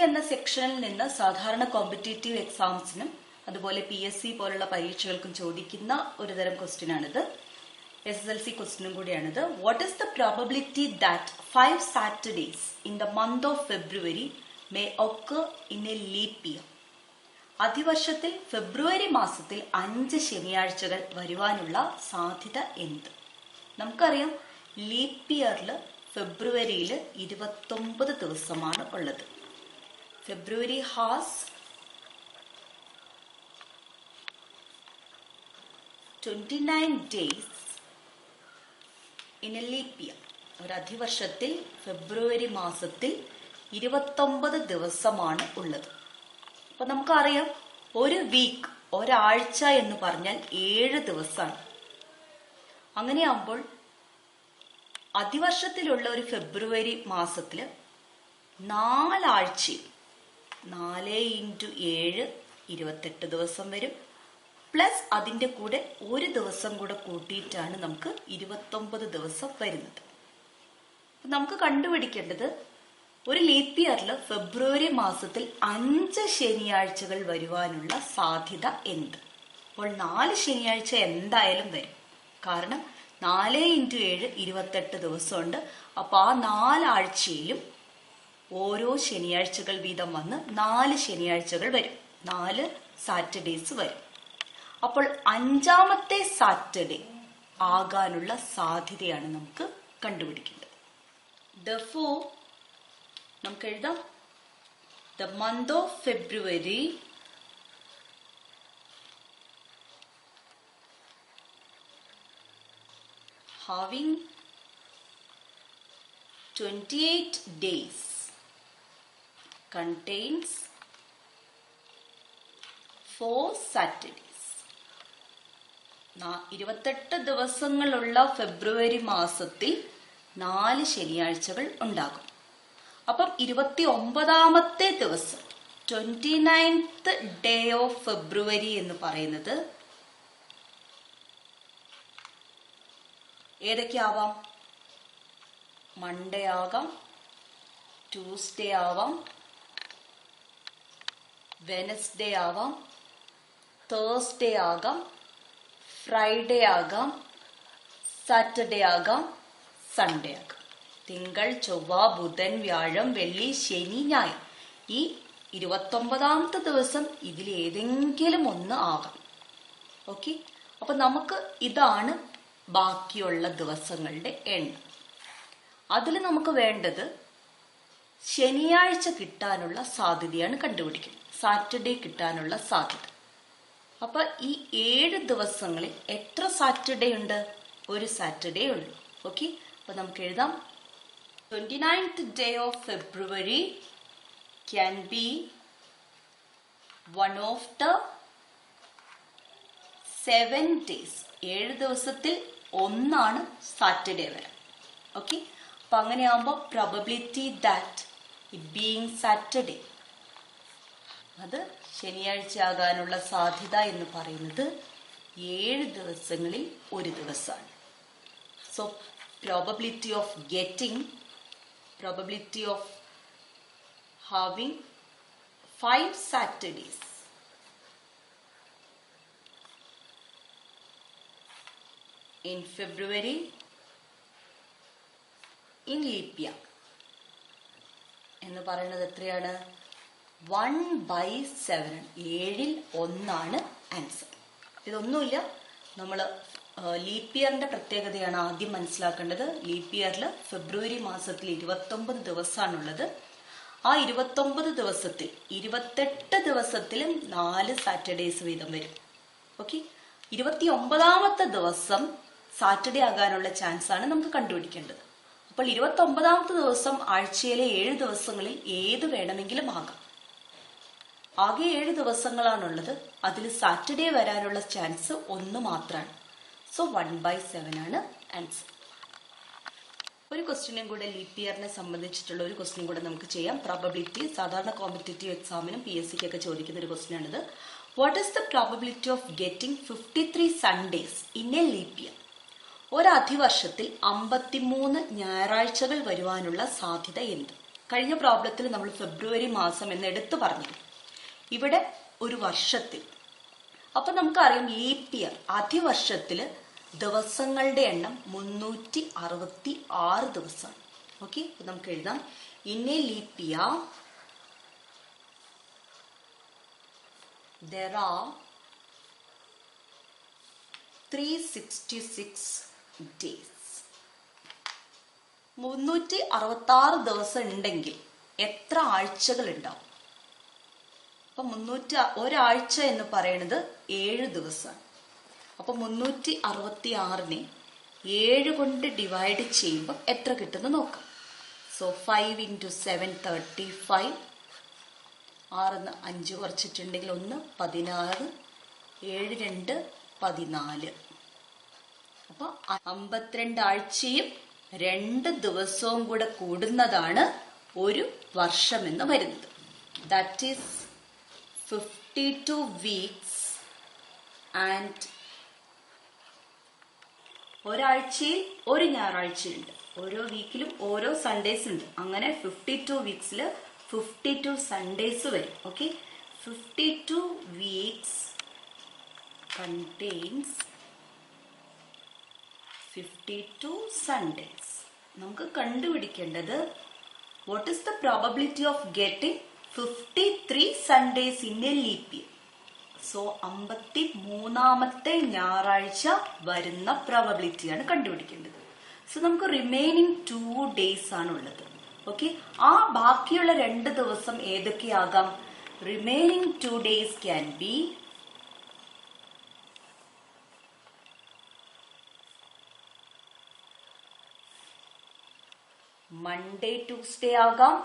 എന്ന സെക്ഷനിൽ നിന്ന് സാധാരണ കോമ്പറ്റേറ്റീവ് എക്സാംസിനും അതുപോലെ PSC പോലുള്ള പരീക്ഷകൾക്കും ചോദിക്കുന്ന ഒരു തരം ക്വസ്റ്റ്യൻ ആണിത്. SSLC ക്വസ്റ്റ്യനും കൂടിയാണിത്. What is the probability that 5 Saturdays in the month of February may occur in a leap year? അതിവർഷത്തിൽ ഫെബ്രുവരി മാസത്തിൽ 5 ശനിയാഴ്ചകൾ വരുവാനുള്ള സാധ്യത എന്ത്? നമുക്കറിയാം ലീപ് ഇയറിൽ ഫെബ്രുവരിയിൽ 29 ദിവസമാണ് ഉള്ളത്. ഫെബ്രുവരി has 29 days in a leap year. ഒരു അധിവർഷത്തിൽ ഫെബ്രുവരി മാസത്തിൽ 29 ദിവസമാണ് ഉള്ളത്. അപ്പൊ നമുക്കറിയാം ഒരു വീക്ക്, ഒരാഴ്ച എന്ന് പറഞ്ഞാൽ 7 ദിവസമാണ്. അങ്ങനെയാകുമ്പോൾ അതിവർഷത്തിലുള്ള ഒരു ഫെബ്രുവരി മാസത്തില് 4 ആഴ്ചയും 4 × 7 28 ദിവസം വരും. പ്ലസ് അതിൻ്റെ കൂടെ ഒരു ദിവസം കൂടെ കൂട്ടിയിട്ടാണ് നമുക്ക് 29 ദിവസം വരുന്നത്. നമുക്ക് കണ്ടുപിടിക്കേണ്ടത് ഒരു ലീപ് ഇയറിൽ ഫെബ്രുവരി മാസത്തിൽ 5 ശനിയാഴ്ചകൾ വരുവാനുള്ള സാധ്യത എന്ത്? അപ്പോൾ 4 ശനിയാഴ്ച എന്തായാലും വരും. കാരണം 4 × 7 28 ദിവസമുണ്ട്. അപ്പോൾ ആ 4 ആഴ്ചയിലും ഓരോ ശനിയാഴ്ചകൾ വീതം വന്ന് 4 ശനിയാഴ്ചകൾ വരും. 4 സാറ്റർഡേസ് വരും. അപ്പോൾ 5ാമത്തെ സാറ്റർഡേ ആകാനുള്ള സാധ്യതയാണ് നമുക്ക് കണ്ടുപിടിക്കേണ്ടത്. Therefore, നമുക്ക് എഴുതാം the month of February having 28 days contains 4 Saturdays. 28 ദിവസങ്ങളുള്ള ഫെബ്രുവരി മാസത്തിൽ 4 ശനിയാഴ്ചകൾ ഉണ്ടാകും. അപ്പം 29ാമത്തെ ദിവസം 29th ഡേ ഓഫ് ഫെബ്രുവരി എന്ന് പറയുന്നത് ഏതൊക്കെയാവാം? മൺഡേ ആകാം, ട്യൂസ്ഡേ ആവാം, വെനസ്ഡേ ആവാം, തേഴ്സ്ഡേ ആകാം, ഫ്രൈഡേ ആകാം, സാറ്റർഡേ ആകാം, സൺഡേ ആകാം. തിങ്കൾ, ചൊവ്വ, ബുധൻ, വ്യാഴം, വെള്ളി, ശനി, ഞായർ. ഈ 29ാമത്തെ ദിവസം ഇതിലേതെങ്കിലും ഒന്ന് ആകാം. ഓക്കെ, അപ്പൊ നമുക്ക് ഇതാണ് ബാക്കിയുള്ള ദിവസങ്ങളുടെ എണ്ണം. അതിൽ നമുക്ക് വേണ്ടത് ശനിയാഴ്ച കിട്ടാനുള്ള സാധ്യതയാണ് കണ്ടുപിടിക്കുന്നത്. സാറ്റർഡേ കിട്ടാനുള്ള സാധ്യത. അപ്പൊ ഈ 7 ദിവസങ്ങളിൽ എത്ര സാറ്റർഡേ ഉണ്ട്? ഒരു സാറ്റർഡേ ഉള്ളൂ. ഓക്കെ, അപ്പൊ നമുക്ക് എഴുതാം 29th day of February can be one of the 7 days. 7 ദിവസത്തിൽ ഒന്നാണ് സാറ്റർഡേ വരാം. ഓക്കെ, അപ്പൊ അങ്ങനെയാകുമ്പോൾ probability that it being Saturday, അത് ശനിയാഴ്ച ആകാനുള്ള സാധ്യത എന്ന് പറയുന്നത് 7 ദിവസങ്ങളിൽ ഒരു ദിവസമാണ്. So probability of having 5 Saturdays in February in leap year എന്ന് പറയുന്നത് എത്രയാണ്? 1/7. 7ൽ 1 ആൻസർ. ഇതൊന്നുമില്ല, നമ്മൾ ലീപ് ഇയറിന്റെ പ്രത്യേകതയാണ് ആദ്യം മനസ്സിലാക്കേണ്ടത്. ലീപ് ഇയറിൽ ഫെബ്രുവരി മാസത്തിൽ 29 ദിവസമാണുള്ളത്. ആ 29 ദിവസത്തിൽ 28 ദിവസത്തിലും 4 സാറ്റർഡേസ് വീതം വരും. ഓക്കെ, 29ാമത്തെ ദിവസം സാറ്റർഡേ ആകാനുള്ള ചാൻസ് ആണ് നമുക്ക് കണ്ടുപിടിക്കേണ്ടത്. അപ്പോൾ 29ാമത്തെ ദിവസം ആഴ്ചയിലെ 7 ദിവസങ്ങളിൽ ഏത് വേണമെങ്കിലും ആകാം. ആകെ 7 ദിവസങ്ങളാണുള്ളത്. അതിൽ സാറ്റർഡേ വരാനുള്ള ചാൻസ് 1 മാത്രമാണ്. സോ 1/7 ആണ് ആൻസർ. ഒരു ക്വസ്റ്റ്യനും കൂടെ ലീപ് ഇയറിനെ സംബന്ധിച്ചിട്ടുള്ള ഒരു ക്വസ്റ്റ്യൻ കൂടെ നമുക്ക് ചെയ്യാം. പ്രോബബിലിറ്റി സാധാരണ കോമ്പറ്റേറ്റീവ് എക്സാമിനും PSC ക്കൊക്കെ ചോദിക്കുന്ന ഒരു ക്വസ്റ്റ്യൻ ആണിത്. What is the probability of getting 53 Sundays in a leap year? ഒരു അധിവർഷത്തിൽ 53 ഞായറാഴ്ചകൾ വരുവാനുള്ള സാധ്യത എന്ത്? കഴിഞ്ഞ പ്രോബ്ലത്തിൽ നമ്മൾ ഫെബ്രുവരി മാസം എന്ന് എടുത്തു പറഞ്ഞു. ഇവിടെ ഒരു വർഷത്തിൽ, അപ്പൊ നമുക്കറിയാം ലീപ് ഇയർ അതിവർഷത്തില് ദിവസങ്ങളുടെ എണ്ണം 366 ദിവസമാണ്. ഓക്കെ, നമുക്ക് എഴുതാം. In a leap year there are 366 days. 366 ദിവസം ഉണ്ടെങ്കിൽ എത്ര ആഴ്ചകൾ ഉണ്ടാവും? അപ്പൊ ഒരാഴ്ച എന്ന് പറയുന്നത് 7 ദിവസമാണ്. അപ്പൊ 366നെ 7 കൊണ്ട് ഡിവൈഡ് ചെയ്യുമ്പോൾ എത്ര കിട്ടുന്നു നോക്കാം. സോ 5 × 7 35, 6 5 കുറച്ചിട്ടുണ്ടെങ്കിൽ 1 16, 7 2 14. അപ്പൊ 52 ആഴ്ചയും 2 ദിവസവും കൂടെ കൂടുന്നതാണ് ഒരു വർഷം എന്ന് വരുന്നത്. ദാറ്റ് ഈസ് 52 വീക്സ് ആൻഡ് ഒരാഴ്ചയിൽ ഒരു ഞായറാഴ്ചയുണ്ട്. ഓരോ വീക്കിലും ഓരോ സൺഡേസ് ഉണ്ട്. അങ്ങനെ 52 വീക്സിൽ 52 സൺഡേസ് വരും. Okay, 52 weeks contains 52 Sundays. നമുക്ക് കണ്ടുപിടിക്കേണ്ടത് what is the probability of getting 53 Sundays in a leap year. So 53ാമത്തെ ഞായറാഴ്ച വരുന്ന പ്രോബബിലിറ്റിയാണ് കണ്ടുപിടിക്കേണ്ടത്. സോ നമുക്ക് റിമൈനിങ് 2 ഡേയ്സ് ആണ് ഉള്ളത്. ഓക്കെ, ആ ബാക്കിയുള്ള 2 ദിവസം ഏതൊക്കെയാകാം? Remaining 2 days can be Monday Tuesday ആകാം,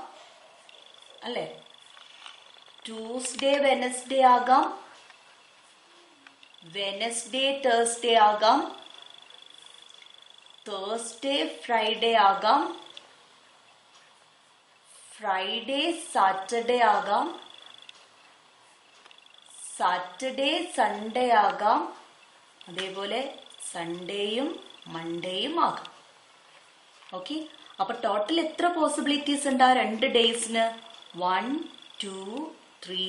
അല്ലെ? ട്യൂസ്ഡേ വെനസ്ഡേ ആകാം, വെനസ്ഡേ തേഴ്സ്ഡേ ആകാം, തേഴ്സ്ഡേ ഫ്രൈഡേ ആകാം, ഫ്രൈഡേ സാറ്റർഡേ ആകാം, സാറ്റർഡേ സൺഡേ ആകാം, അതേപോലെ സൺഡേയും മൺഡേയും ആകാം. ഓക്കെ, അപ്പൊ ടോട്ടൽ എത്ര പോസിബിലിറ്റീസ് ഉണ്ട് ആ 2 ഡേയ്സിന്? 1 2 3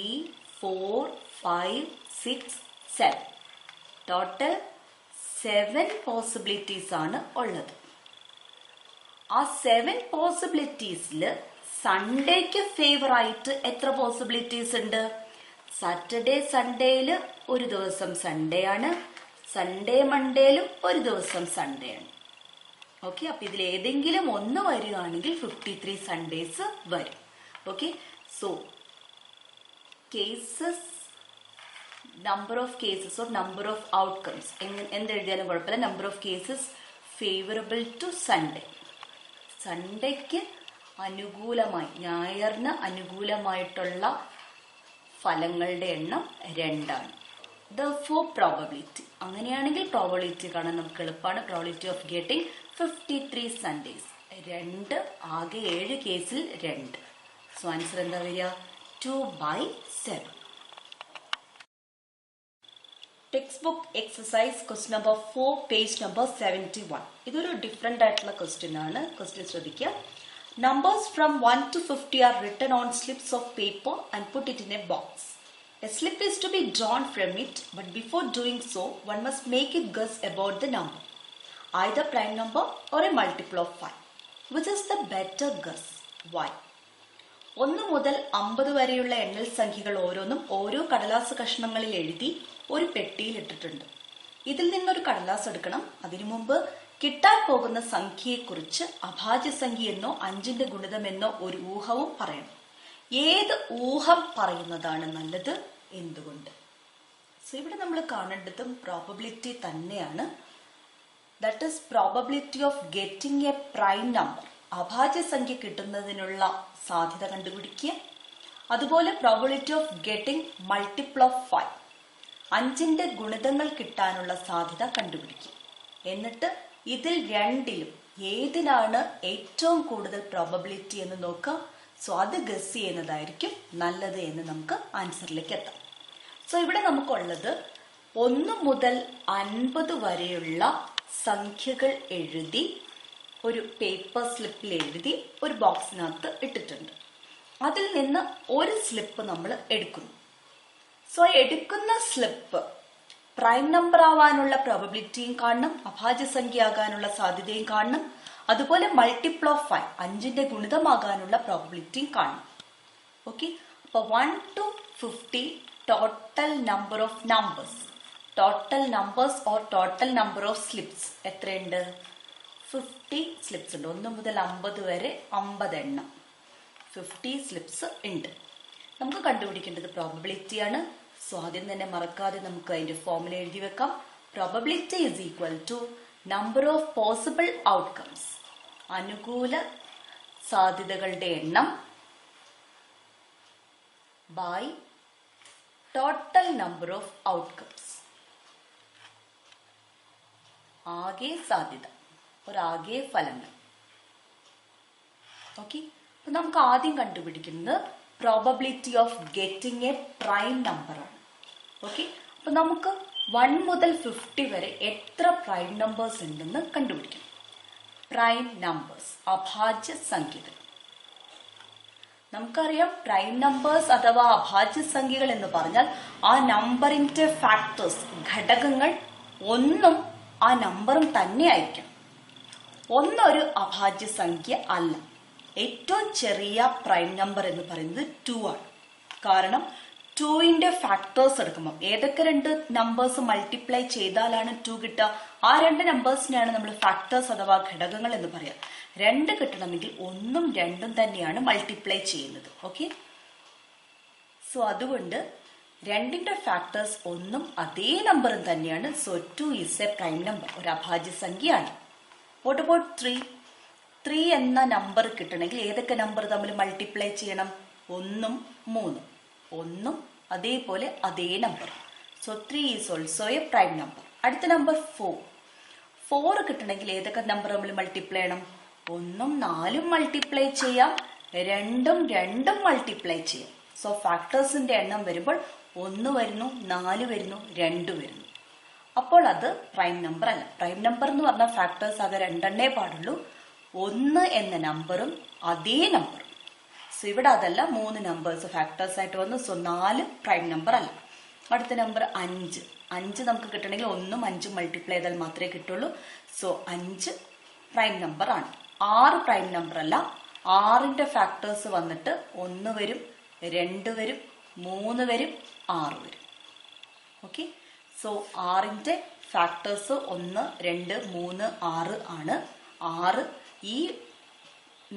4 5 6 7. ടോട്ടൽ 7 പോസിബിലിറ്റീസ് ആണ് ഉള്ളത്. ആ 7 പോസിബിലിറ്റീസില് സൺഡേക്ക് ഫേവർ ആയിട്ട് എത്ര പോസിബിലിറ്റീസ് ഉണ്ട്? സാറ്റർഡേ സൺഡേയില് ഒരു ദിവസം സൺഡേ ആണ്, സൺഡേ മൺഡേയിലും ഒരു ദിവസം സൺഡേ ആണ്. ഓക്കെ, അപ്പൊ ഇതിൽ ഏതെങ്കിലും ഒന്ന് വരികയാണെങ്കിൽ 53 സൺഡേസ് വരും. Okay, so cases, number of cases or number of outcomes എന്തെഴുതിയാലും കുഴപ്പമില്ല. Number of cases favourable to Sunday. സൺഡേക്ക് അനുകൂലമായി, ഞായറിന് അനുകൂലമായിട്ടുള്ള ഫലങ്ങളുടെ എണ്ണം 2 ആണ്. Therefore probability, അങ്ങനെയാണെങ്കിൽ പ്രോബബിലിറ്റി കാണാൻ നമുക്ക് എളുപ്പമാണ്. പ്രോബബിലിറ്റി ഓഫ് ഗെറ്റിംഗ് 53 സൺഡേസ് 2, ആകെ 7 കേസിൽ 2. സോ ആൻസർ എന്താ വരിക? 2/7. Text book exercise question number 4, page number 71. ഇതൊരു ഡിഫറെന്റ് ആയിട്ടുള്ള ക്വസ്റ്റ്യൻ ആണ്. ക്വസ്റ്റ്യൻ ശ്രദ്ധിക്കുക. Numbers from 1 to 50 are written on slips of paper and put it in a box. A slip is to be drawn from it, but before doing so, one must make a guess about the number, either prime number or a multiple of 5. Which is the better guess? Why? 1 മുതൽ 50 വരെയുള്ള എണ്ണൽ സംഖ്യകൾ ഓരോന്നും ഓരോ കടലാസ് കഷ്ണങ്ങളിൽ എഴുതി ഒരു പെട്ടിയിൽ ഇട്ടിട്ടുണ്ട്. ഇതിൽ നിന്നൊരു കടലാസ് എടുക്കണം. അതിനു മുമ്പ് കിട്ടാൻ പോകുന്ന സംഖ്യയെക്കുറിച്ച് അഭാജ്യ സംഖ്യ എന്നോ 5ന്റെ ഗുണിതമെന്നോ ഒരു ഊഹവും പറയണം. ഏത് ഊഹം പറയുന്നതാണ് നല്ലത്? എന്തുകൊണ്ട്? സോ ഇവിടെ നമ്മൾ കാണേണ്ടതും പ്രോബബിലിറ്റി തന്നെയാണ്. That is probability of getting a prime number. അഭാജ്യ സംഖ്യ കിട്ടുന്നതിനുള്ള സാധ്യത കണ്ടുപിടിക്കുക. അതുപോലെ probability of getting multiple of 5, 5ന്റെ ഗുണിതങ്ങൾ കിട്ടാനുള്ള സാധ്യത കണ്ടുപിടിക്കുക. എന്നിട്ട് ഇതിൽ രണ്ടിലും ഏതിനാണ് ഏറ്റവും കൂടുതൽ പ്രോബബിലിറ്റി എന്ന് നോക്കുക. സോ അത് ഗസ് ചെയ്യുന്നതായിരിക്കും നല്ലത് എന്ന് നമുക്ക് ആൻസറിലേക്ക് എത്താം. സോ ഇവിടെ നമുക്കുള്ളത് 1 മുതൽ 50 വരെയുള്ള സംഖ്യകൾ എഴുതി ഒരു പേപ്പർ സ്ലിപ്പിൽ എഴുതി ഒരു ബോക്സിനകത്ത് ഇട്ടിട്ടുണ്ട്. അതിൽ നിന്ന് ഒരു സ്ലിപ്പ് നമ്മൾ എടുക്കുന്നു. സോ എടുക്കുന്ന സ്ലിപ്പ് പ്രൈം നമ്പർ ആവാനുള്ള പ്രോബബിലിറ്റിയും കാണണം, അഭാജ്യസംഖ്യ ആകാനുള്ള സാധ്യതയും കാണണം, അതുപോലെ മൾട്ടിപ്പിൾ ഓഫ് 5 5ന്റെ ഗുണിതമാകാനുള്ള പ്രോബബിലിറ്റിയും കാണണം. ഓക്കെ, അപ്പൊ 1 to 50 total number of numbers, total numbers or total number of slips എത്രയുണ്ട്? 50 സ്ലിപ്സ് ഉണ്ട്. 1 മുതൽ 50 വരെ 50 എണ്ണം 50 സ്ലിപ്സ് ഉണ്ട്. നമുക്ക് കണ്ടുപിടിക്കേണ്ടത് പ്രോബബിലിറ്റി ആണ്. സോ ആദ്യം തന്നെ മറക്കാതെ നമുക്ക് അതിന്റെ ഫോർമുല എഴുതി വെക്കാം. Probability is equal to number of possible outcomes, അനുകൂല സാധ്യതകളുടെ എണ്ണം by total number of outcomes. ആകെ സാധ്യത, ഒരാകെ ഫലങ്ങൾ. ഓക്കെ, അപ്പൊ നമുക്ക് ആദ്യം കണ്ടുപിടിക്കുന്നത് probability of getting a prime number ആണ്. ഓക്കെ, അപ്പൊ നമുക്ക് 1 മുതൽ 50 വരെ എത്ര പ്രൈം നമ്പേഴ്സ് ഉണ്ടെന്ന് കണ്ടുപിടിക്കണം. പ്രൈം നമ്പേഴ്സ്, അഭാജ്യ സംഖ്യകൾ. നമുക്കറിയാം പ്രൈം നമ്പേഴ്സ് അഥവാ അഭാജ്യ സംഖ്യകൾ എന്ന് പറഞ്ഞാൽ ആ നമ്പറിന്റെ ഫാക്ടേഴ്സ്, ഘടകങ്ങൾ ഒന്നും ആ നമ്പറും തന്നെ ആയിരിക്കണം. ഒന്നൊരു അഭാജ്യ സംഖ്യ അല്ല. ഏറ്റവും ചെറിയ പ്രൈം നമ്പർ എന്ന് പറയുന്നത് 2 ആണ്. കാരണം 2ന്റെ ഫാക്ടേഴ്സ് എടുക്കുമ്പോൾ ഏതൊക്കെ 2 നമ്പേഴ്സ് മൾട്ടിപ്ലൈ ചെയ്താലാണ് 2 കിട്ടുക? ആ 2 നമ്പേഴ്സിനെയാണ് നമ്മൾ ഫാക്ടേഴ്സ് അഥവാ ഘടകങ്ങൾ എന്ന് പറയാം. 2 കിട്ടണമെങ്കിൽ 1ഉം 2ഉം തന്നെയാണ് മൾട്ടിപ്ലൈ ചെയ്യുന്നത്. ഓക്കെ, സോ അതുകൊണ്ട് 2ന്റെ ഫാക്ടേഴ്സ് 1ഉം അതേ നമ്പറും തന്നെയാണ്. So 2 is A prime number, ഒരു അഭാജ്യ സംഖ്യയാണ്. What about 3? 3 എന്ന നമ്പർ കിട്ടണമെങ്കിൽ ഏതൊക്കെ നമ്പർ തമ്മിൽ മൾട്ടിപ്ലൈ ചെയ്യണം? 1ഉം 3ഉം, 1ഉം അതേപോലെ അതേ number. So 3 is also A prime number. അടുത്ത നമ്പർ 4. 4 കിട്ടണമെങ്കിൽ ഏതൊക്കെ നമ്പർ തമ്മിൽ മൾട്ടിപ്ലൈ ചെയ്യണം? 1ഉം 4ഉം മൾട്ടിപ്ലൈ ചെയ്യാം, 2ഉം 2ഉം മൾട്ടിപ്ലൈ ചെയ്യാം. സോ ഫാക്ടേഴ്സിന്റെ എണ്ണം വരുമ്പോൾ 1 വരുന്നു, 4 വരുന്നു, 2 വരുന്നു. അപ്പോൾ അത് പ്രൈം നമ്പർ അല്ല. പ്രൈം നമ്പർ എന്ന് പറഞ്ഞാൽ ഫാക്ടേഴ്സ് ആകെ 2 എണ്ണേ പാടുള്ളൂ, 1 എന്ന നമ്പറും അതേ നമ്പറും. സോ ഇവിടെ അതല്ല, 3 നമ്പേഴ്സ് ഫാക്ടേഴ്സ് ആയിട്ട് വന്നു. സോ 4 പ്രൈം നമ്പർ അല്ല. അടുത്ത നമ്പർ 5. 5 നമുക്ക് കിട്ടണമെങ്കിൽ 1ഉം 5ഉം മൾട്ടിപ്ലൈ ചെയ്താൽ മാത്രമേ കിട്ടുള്ളൂ. സോ 5 പ്രൈം നമ്പർ ആണ്. 6 പ്രൈം നമ്പർ അല്ല. 6ന്റെ ഫാക്ടേഴ്സ് വന്നിട്ട് 1 വരും, 2 വരും, 3 വരും, 6 വരും. ഓക്കെ, സോ 6ന്റെ ഫാക്ടേഴ്സ് 1, 2, 3, 6 ആണ്. 6 ഈ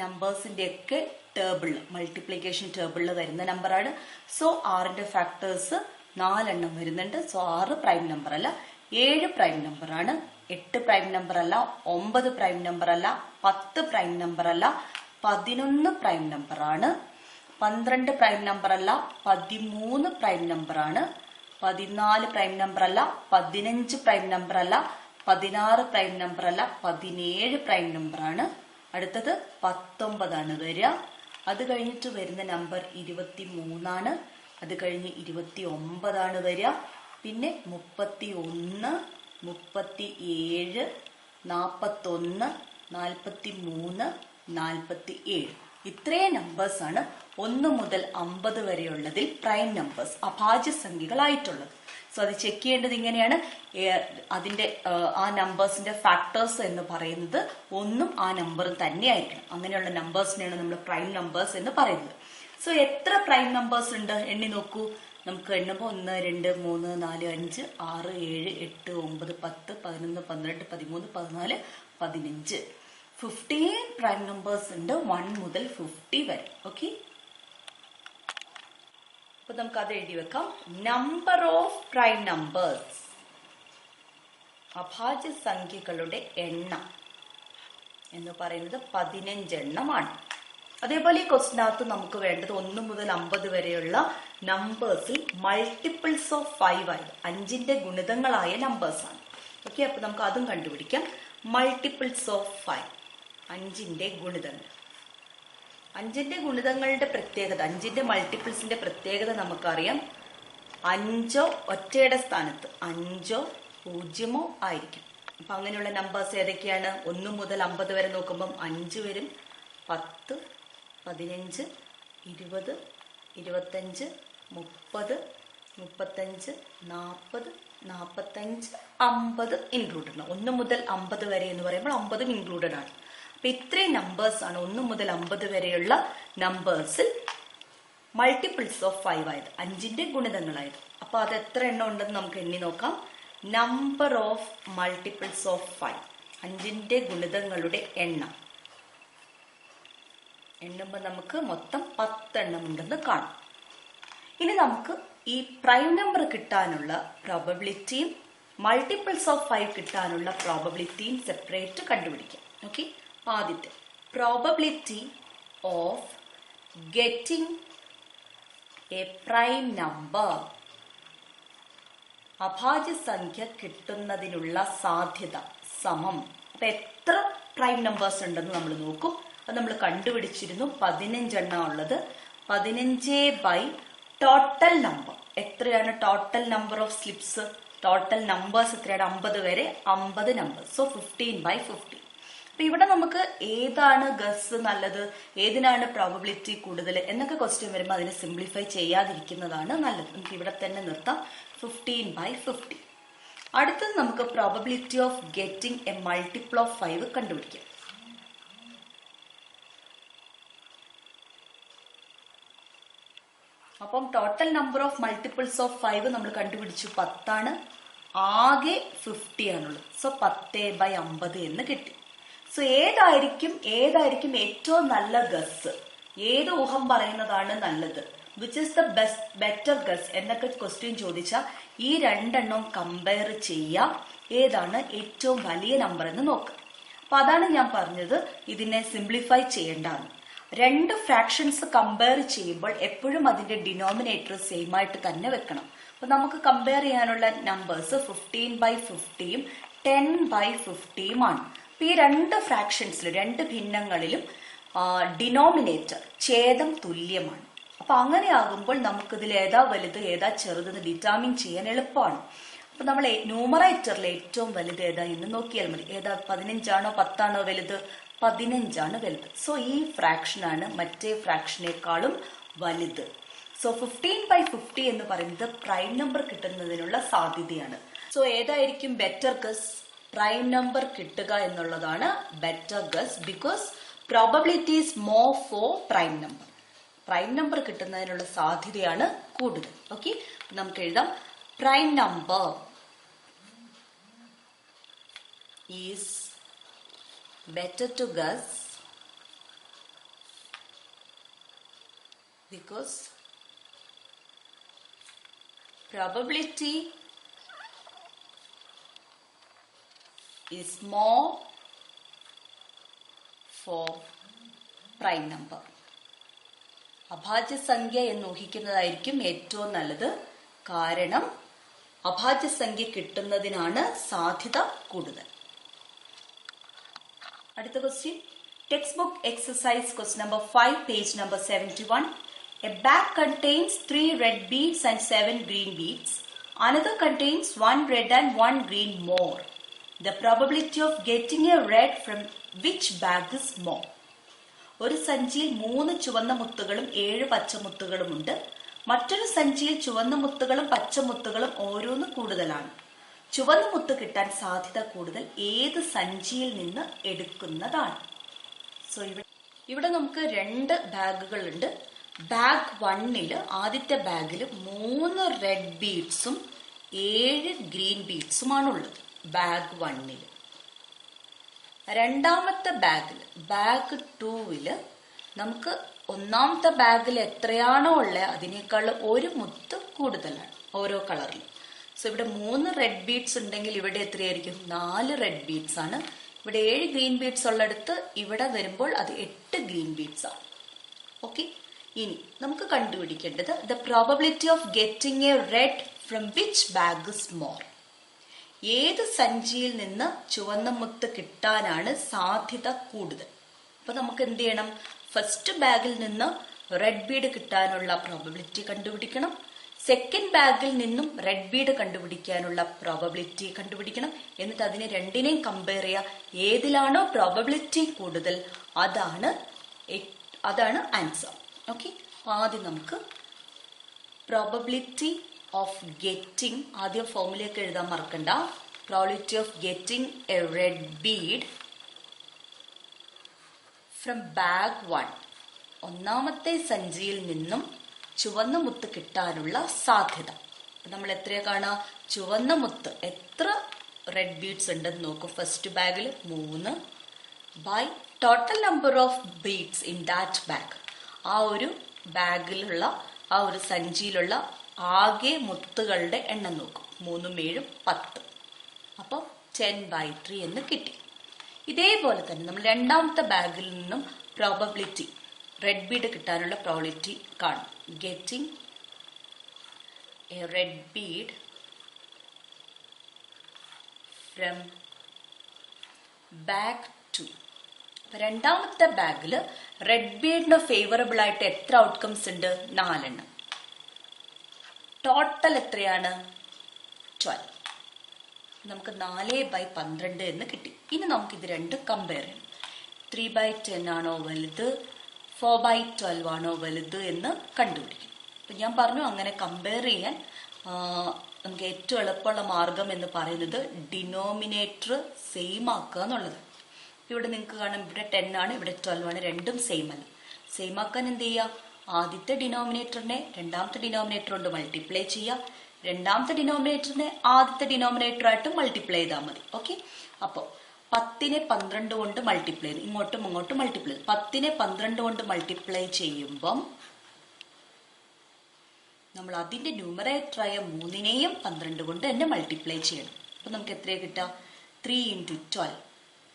നമ്പേഴ്സിന്റെ ഒക്കെ ടേബിളിൽ, മൾട്ടിപ്ലിക്കേഷൻ ടേബിളിൽ വരുന്ന നമ്പറാണ്. സോ 6ന്റെ ഫാക്ടേഴ്സ് 4 എണ്ണം വരുന്നുണ്ട്. സോ 6 പ്രൈം നമ്പർ അല്ല. 7 പ്രൈം നമ്പർ ആണ്. 8 പ്രൈം നമ്പർ അല്ല, 9 പ്രൈം നമ്പർ അല്ല, 10 പ്രൈം നമ്പർ അല്ല, 11 പ്രൈം നമ്പർ ആണ്, 12 പ്രൈം നമ്പർ അല്ല, 13 പ്രൈം നമ്പർ ആണ്, 14 പ്രൈം നമ്പർ അല്ല, 15 പ്രൈം നമ്പർ അല്ല, 16 പ്രൈം നമ്പർ അല്ല, 17 പ്രൈം നമ്പർ ആണ്. അടുത്തത് 19 ആണ് വരിക. അത് കഴിഞ്ഞിട്ട് വരുന്ന നമ്പർ 23 ആണ്. അത് കഴിഞ്ഞ് 29 ആണ് വരിക. പിന്നെ 31, 37, 41, 43, 47. ഇത്രയും നമ്പേഴ്സ് ആണ് 1 മുതൽ 50 വരെയുള്ളതിൽ പ്രൈം നമ്പേഴ്സ്, അഭാജ്യ സംഖ്യകളായിട്ടുള്ളത്. സോ അത് ചെക്ക് ചെയ്യേണ്ടത് ഇങ്ങനെയാണ്. അതിന്റെ ആ നമ്പേഴ്സിന്റെ ഫാക്ടേഴ്സ് എന്ന് പറയുന്നത് 1ഉം ആ നമ്പറും തന്നെയായിരിക്കണം. അങ്ങനെയുള്ള നമ്പേഴ്സിനെയാണ് നമ്മൾ പ്രൈം നമ്പേഴ്സ് എന്ന് പറയുന്നത്. സോ എത്ര പ്രൈം നമ്പേഴ്സ് ഉണ്ട് എണ്ണി നോക്കൂ. നമുക്ക് എണ്ണുമ്പോൾ 1, 2, 3, 4, 5, 6, 7, 8, 9, 10, 11, 12, 13, 14, 15. 15 പ്രൈം നമ്പേഴ്സ് ഉണ്ട് 1 മുതൽ 50 വരെ. ഓക്കെ, അപ്പൊ നമുക്ക് അത് എഴുതി വെക്കാം. നമ്പർ ഓഫ് പ്രൈം നമ്പേഴ്സ്, അഭാജ്യ സംഖ്യകളുടെ എണ്ണം എന്ന് പറയുന്നത് 15 എണ്ണമാണ്. അതേപോലെ ഈ ക്വസ്റ്റിനകത്ത് നമുക്ക് വേണ്ടത് 1 മുതൽ 50 വരെയുള്ള നമ്പേഴ്സിൽ മൾട്ടിപ്പിൾസ് ഓഫ് 5 ആയത് 5ന്റെ ഗുണിതങ്ങളായ നമ്പേഴ്സ് ആണ്. ഓക്കെ, അപ്പൊ നമുക്ക് അതും കണ്ടുപിടിക്കാം. മൾട്ടിപ്പിൾസ് ഓഫ് 5, 5ന്റെ ഗുണിതങ്ങൾ. 5ന്റെ ഗുണിതങ്ങളുടെ പ്രത്യേകത, 5ന്റെ മൾട്ടിപ്പിൾസിന്റെ പ്രത്യേകത നമുക്കറിയാം. 5 ഒറ്റയുടെ സ്ഥാനത്ത് 5 0 ആയിരിക്കും. അപ്പൊ അങ്ങനെയുള്ള നമ്പേഴ്സ് ഏതൊക്കെയാണ്? 1 മുതൽ 50 വരെ നോക്കുമ്പം 5 വരും, 10, 15, 20, 25, 30, 35, 40, 45, 50 ഇൻക്ലൂഡഡ് ആണ്. 1 മുതൽ 50 വരെ എന്ന് പറയുമ്പോൾ 50 ഇൻക്ലൂഡഡ് ആണ്. അപ്പൊ ഇത്രയും നമ്പേഴ്സ് ആണ് 1 മുതൽ 50 വരെയുള്ള നമ്പേഴ്സിൽ മൾട്ടിപ്പിൾസ് ഓഫ് 5 ആയത്, 5ന്റെ ഗുണിതങ്ങളായത്. അപ്പൊ അത് എത്ര എണ്ണം ഉണ്ടെന്ന് നമുക്ക് എണ്ണി നോക്കാം. നമ്പർ ഓഫ് മൾട്ടിപ്പിൾസ് ഓഫ് 5, 5ന്റെ ഗുണിതങ്ങളുടെ എണ്ണം എണ്ണുമ്പോൾ നമുക്ക് മൊത്തം 10 എണ്ണം ഉണ്ടെന്ന് കാണാം. ഇനി നമുക്ക് ഈ പ്രൈം നമ്പർ കിട്ടാനുള്ള പ്രോബബിലിറ്റിയും മൾട്ടിപ്പിൾസ് ഓഫ് 5 കിട്ടാനുള്ള പ്രോബബിലിറ്റിയും സെപ്പറേറ്റ് കണ്ടുപിടിക്കാം. ഓക്കെ, ആദ്യത്തെ probability of getting a prime number, അഭാജ്യ സംഖ്യ കിട്ടുന്നതിനുള്ള സാധ്യത സമം. അപ്പൊ എത്ര പ്രൈം നമ്പേഴ്സ് ഉണ്ടെന്ന് നമ്മൾ നോക്കും. അത് നമ്മൾ കണ്ടുപിടിച്ചിരുന്നു. 15 എണ്ണം ഉള്ളത്. 15 ബൈ ടോട്ടൽ നമ്പർ എത്രയാണ്? Total number of slips, total numbers എത്രയാണ്? 50 വരെ 50 നമ്പേഴ്സ്. So 15 by 50. അപ്പൊ ഇവിടെ നമുക്ക് ഏതാണ് ഗസ് നല്ലത്, ഏതിനാണ് പ്രോബബിലിറ്റി കൂടുതൽ എന്നൊക്കെ ക്വസ്റ്റ്യൻ വരുമ്പോൾ അതിനെ സിംപ്ലിഫൈ ചെയ്യാതിരിക്കുന്നതാണ് നല്ലത്. നമുക്ക് ഇവിടെ തന്നെ നിർത്താം. 15 ബൈ 50. അടുത്തത് നമുക്ക് probability of getting A multiple of 5 കണ്ടുപിടിക്കാം. അപ്പം total number of multiples of 5 നമ്മൾ കണ്ടുപിടിച്ചു 10 ആണ്. ആകെ 50 ആണുള്ളത്. സോ 10 ബൈ 50 എന്ന് കിട്ടി. സോ ഏതായിരിക്കും ഏറ്റവും നല്ല ഗസ്, ഏത് ഊഹം പറയുന്നതാണ് നല്ലത്, which is the better guess എന്നൊക്കെ ക്വസ്റ്റ്യൻ ചോദിച്ചാൽ ഈ രണ്ടെണ്ണം കമ്പയർ ചെയ്യാം, ഏതാണ് ഏറ്റവും വലിയ നമ്പർ എന്ന് നോക്കാം. അപ്പൊ അതാണ് ഞാൻ പറഞ്ഞത്, ഇതിനെ സിംപ്ലിഫൈ ചെയ്യേണ്ടതാണ്. രണ്ട് ഫ്രാക്ഷൻസ് കമ്പയർ ചെയ്യുമ്പോൾ എപ്പോഴും അതിന്റെ ഡിനോമിനേറ്റർ സെയിം ആയിട്ട് തന്നെ വെക്കണം. അപ്പൊ നമുക്ക് കമ്പയർ ചെയ്യാനുള്ള നമ്പേഴ്സ് 15 ബൈ 50യും 10 ബൈ 50യും ആണ്. അപ്പൊ ഈ രണ്ട് ഫ്രാക്ഷൻസിൽ, രണ്ട് ഭിന്നങ്ങളിലും ഡിനോമിനേറ്റർ ഛേദം തുല്യമാണ്. അപ്പൊ അങ്ങനെ ആകുമ്പോൾ നമുക്കിതിൽ ഏതാ വലുത് ഏതാ ചെറുതെന്ന് ഡിറ്റർമിൻ ചെയ്യാൻ എളുപ്പമാണ്. അപ്പൊ നമ്മൾ ന്യൂമറേറ്ററിൽ ഏറ്റവും വലുത് ഏതാ എന്ന് നോക്കിയാൽ മതി. ഏതാ 15 ആണോ 10 ആണോ വലുത്? 15 വലുത്. സോ ഈ ഫ്രാക്ഷൻ ആണ് മറ്റേ ഫ്രാക്ഷനേക്കാളും വലുത്. സോ 15 ബൈ 50 എന്ന് പറയുന്നത് പ്രൈം നമ്പർ കിട്ടുന്നതിനുള്ള സാധ്യതയാണ്. സോ ഏതായിരിക്കും ബെറ്റർ ഗസ്? പ്രൈം നമ്പർ കിട്ടുക എന്നുള്ളതാണ് better guess, because probability is more for prime number. Prime number കിട്ടുന്നതിനുള്ള സാധ്യതയാണ് കൂടുതൽ. ഓക്കെ, നമുക്ക് എഴുതാം prime number is better to guess because probability is more for prime number. അഭാജ്യ സംഖ്യ എന്ന് ഊഹിക്കുന്നതായിരിക്കും ഏറ്റവും നല്ലത്. കാരണം അഭാജ്യ സംഖ്യ കിട്ടുന്നതിനാണ് സാധ്യത കൂടുതൽ. അടുത്ത question, text book exercise question number 5 page number 71. A bag contains 3 red beads and 7 green beads. Another contains 1 red and 1 green more. The probability of getting a red from which bag is more? ഒരു സഞ്ചിയിൽ 3 ചുവന്ന മുത്തുകളും 7 പച്ചമുത്തുകളും ഉണ്ട്. മറ്റൊരു സഞ്ചിയിൽ ചുവന്ന മുത്തുകളും പച്ചമുത്തുകളും ഓരോന്ന് കൂടുതലാണ്. ചുവന്ന മുത്ത് കിട്ടാൻ സാധ്യത കൂടുതൽ ഏത് സഞ്ചിയിൽ നിന്ന് എടുക്കുന്നതാണ്? സോ ഇവിടെ നമുക്ക് 2 ബാഗുകളുണ്ട്. ബാഗ് 1 ആദ്യത്തെ ബാഗിൽ 3 റെഡ് ബീഡ്സും 7 ഗ്രീൻ ബീഡ്സുമാണുള്ളത്. ബാഗ് 1. രണ്ടാമത്തെ ബാഗിൽ, ബാഗ് 2 നമുക്ക് ഒന്നാമത്തെ ബാഗിൽ എത്രയാണോ ഉള്ളത് അതിനേക്കാൾ 1 മുത്ത് കൂടുതലാണ് ഓരോ കളറിലും. സോ ഇവിടെ 3 റെഡ് ബീഡ്സ് ഉണ്ടെങ്കിൽ ഇവിടെ എത്രയായിരിക്കും? 4 റെഡ് ബീഡ്സ് ആണ്. ഇവിടെ 7 ഗ്രീൻ ബീഡ്സ് ഉള്ളിടത്ത് ഇവിടെ വരുമ്പോൾ അത് 8 ഗ്രീൻ ബീഡ്സ് ആണ്. ഓക്കെ, ഇനി നമുക്ക് കണ്ടുപിടിക്കേണ്ടത് the probability of getting a red from which bag is more. ഏത് സഞ്ചിയിൽ നിന്ന് ചുവന്ന മുത്ത് കിട്ടാനാണ് സാധ്യത കൂടുതൽ? അപ്പൊ നമുക്ക് എന്ത് ചെയ്യണം? ഫസ്റ്റ് ബാഗിൽ നിന്ന് റെഡ് ബീഡ് കിട്ടാനുള്ള പ്രോബബിലിറ്റി കണ്ടുപിടിക്കണം. സെക്കൻഡ് ബാഗിൽ നിന്നും റെഡ് ബീഡ് കണ്ടുപിടിക്കാനുള്ള പ്രോബബിലിറ്റി കണ്ടുപിടിക്കണം. എന്നിട്ട് അതിനെ രണ്ടിനെയും കമ്പയർ ചെയ്യുക. ഏതിലാണോ പ്രോബബിലിറ്റി കൂടുതൽ അതാണ് ആൻസർ. ഓക്കെ, ആദ്യം നമുക്ക് പ്രോബബിലിറ്റി ഓഫ് ഗെറ്റിംഗ്, ആദ്യം ഫോർമുലയൊക്കെ എഴുതാൻ മറക്കണ്ട. Probability of getting a red bead from bag 1, ഒന്നാമത്തെ സഞ്ചിയിൽ നിന്നും ചുവന്ന മുത്ത് കിട്ടാനുള്ള സാധ്യത. നമ്മൾ എത്രയാ കാണാ? ചുവന്ന മുത്ത് എത്ര റെഡ് ബീഡ്സ് ഉണ്ടെന്ന് നോക്കും. ഫസ്റ്റ് ബാഗിൽ 3 by total number of beads in that bag. ആ ഒരു ബാഗിലുള്ള, ആ ഒരു സഞ്ചിയിലുള്ള ആകെ മുത്തുകളുടെ എണ്ണം നോക്കും. 3 7 10. അപ്പോൾ 10/3 എന്ന് കിട്ടി. ഇതേപോലെ തന്നെ നമ്മൾ രണ്ടാമത്തെ ബാഗിൽ നിന്നും പ്രോബബിലിറ്റി, റെഡ് ബീഡ് കിട്ടാനുള്ള പ്രോബബിലിറ്റി കാണും. Getting a red bead from bag 2. രണ്ടാമത്തെ ബാഗിൽ റെഡ് ബീഡിന് ഫേവറബിൾ ആയിട്ട് എത്ര ഔട്ട്കംസ് ഉണ്ട്? 4 എണ്ണം. ടോട്ടൽ എത്രയാണ്? 12. നമുക്ക് 4/12 എന്ന് കിട്ടി. ഇനി നമുക്ക് ഇത് രണ്ടും കമ്പയർ ചെയ്യണം. 3/10 ആണോ വലുത്, 4/12 ആണോ വലുത് എന്ന് കണ്ടുപിടിക്കും. അപ്പം ഞാൻ പറഞ്ഞു, അങ്ങനെ കമ്പയർ ചെയ്യാൻ നമുക്ക് ഏറ്റവും എളുപ്പമുള്ള മാർഗം എന്ന് പറയുന്നത് ഡിനോമിനേറ്റർ സെയിം ആക്കുക എന്നുള്ളത്. ഇവിടെ നിങ്ങൾക്ക് കാണാം, ഇവിടെ 10 ആണ്, ഇവിടെ 12 ആണ്, രണ്ടും സെയിം അല്ല. സെയിം ആക്കാൻ എന്ത് ചെയ്യുക? ആദ്യത്തെ ഡിനോമിനേറ്ററിനെ രണ്ടാമത്തെ ഡിനോമിനേറ്റർ കൊണ്ട് മൾട്ടിപ്ലൈ ചെയ്യുക. രണ്ടാമത്തെ ഡിനോമിനേറ്ററിനെ ആദ്യത്തെ ഡിനോമിനേറ്ററായിട്ട് മൾട്ടിപ്ലൈ ചെയ്താൽ മതി. ഓക്കെ, അപ്പോൾ 10നെ 12 കൊണ്ട് മൾട്ടിപ്ലൈ ചെയ്തു, ഇങ്ങോട്ടും ഇങ്ങോട്ടും മൾട്ടിപ്ലൈ ചെയ്തു. 10നെ 12 കൊണ്ട് മൾട്ടിപ്ലൈ ചെയ്യുമ്പം നമ്മൾ അതിന്റെ ന്യൂമറേറ്ററായ 3നെയും 12 കൊണ്ട് തന്നെ മൾട്ടിപ്ലൈ ചെയ്യണം. അപ്പം നമുക്ക് എത്രയാണ് കിട്ടുക? 3 × 12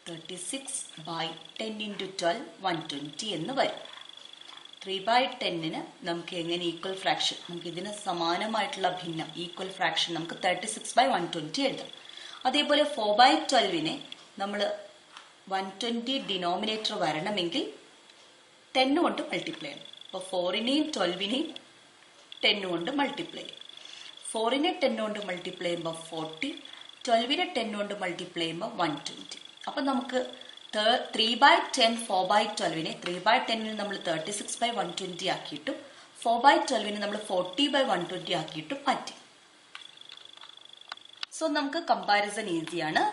36/10 × 12 120 എന്ന് വരും. 3/10ന് നമുക്ക് എങ്ങനെ ഈക്വൽ ഫ്രാക്ഷൻ, നമുക്ക് ഇതിന് സമാനമായിട്ടുള്ള ഭിന്നം ഈക്വൽ ഫ്രാക്ഷൻ നമുക്ക് 36/120 എഴുതാം. അതേപോലെ 4/12നെ നമ്മൾ 120 ഡിനോമിനേറ്റർ വരണമെങ്കിൽ 10 കൊണ്ട് മൾട്ടിപ്ലൈ ചെയ്യണം. അപ്പോൾ 4നെയും 12നെയും 10 കൊണ്ട് മൾട്ടിപ്ലൈ ചെയ്യും. 4നെ 10 കൊണ്ട് മൾട്ടിപ്ലൈ ചെയ്യുമ്പോൾ 40, 12നെ 10 കൊണ്ട് മൾട്ടിപ്ലൈ ചെയ്യുമ്പോൾ 120. അപ്പം നമുക്ക് 3/10 4/12നെ 3/10ന് നമ്മൾ 36/120 ആക്കിയിട്ടും 4/12ന് നമ്മൾ 40/120 ആക്കിയിട്ടും മാറ്റി. സോ നമുക്ക് കമ്പാരിസൺ ഈസിയാണ്.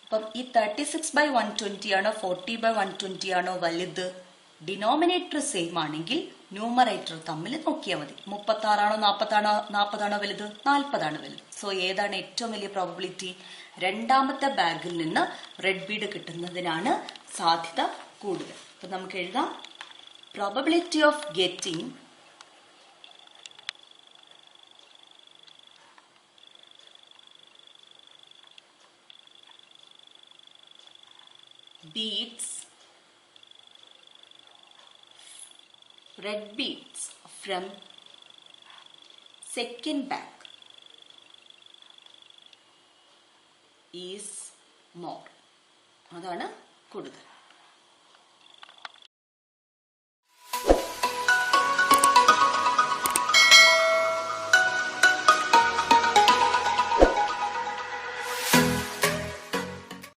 അപ്പം ഈ 36/120 ആണോ 40/120 ആണോ വലുത്? ഡിനോമിനേറ്റർ സെയിം ആണെങ്കിൽ ന്യൂമറേറ്റർ തമ്മിൽ നോക്കിയാൽ മതി. 36 ആണോ 40 ആണോ വലുത്? 40 ആണ് വലുത്. സോ ഏതാണ് ഏറ്റവും വലിയ പ്രോബബിലിറ്റി? രണ്ടാമത്തെ ബാഗിൽ നിന്ന് റെഡ് ബീഡ് കിട്ടുന്നതിനാണ് സാധ്യത കൂടുതൽ. അപ്പൊ നമുക്ക് എഴുതാം, probability of getting red beads from second bag is more. അതാണ് കൂടുതൽ.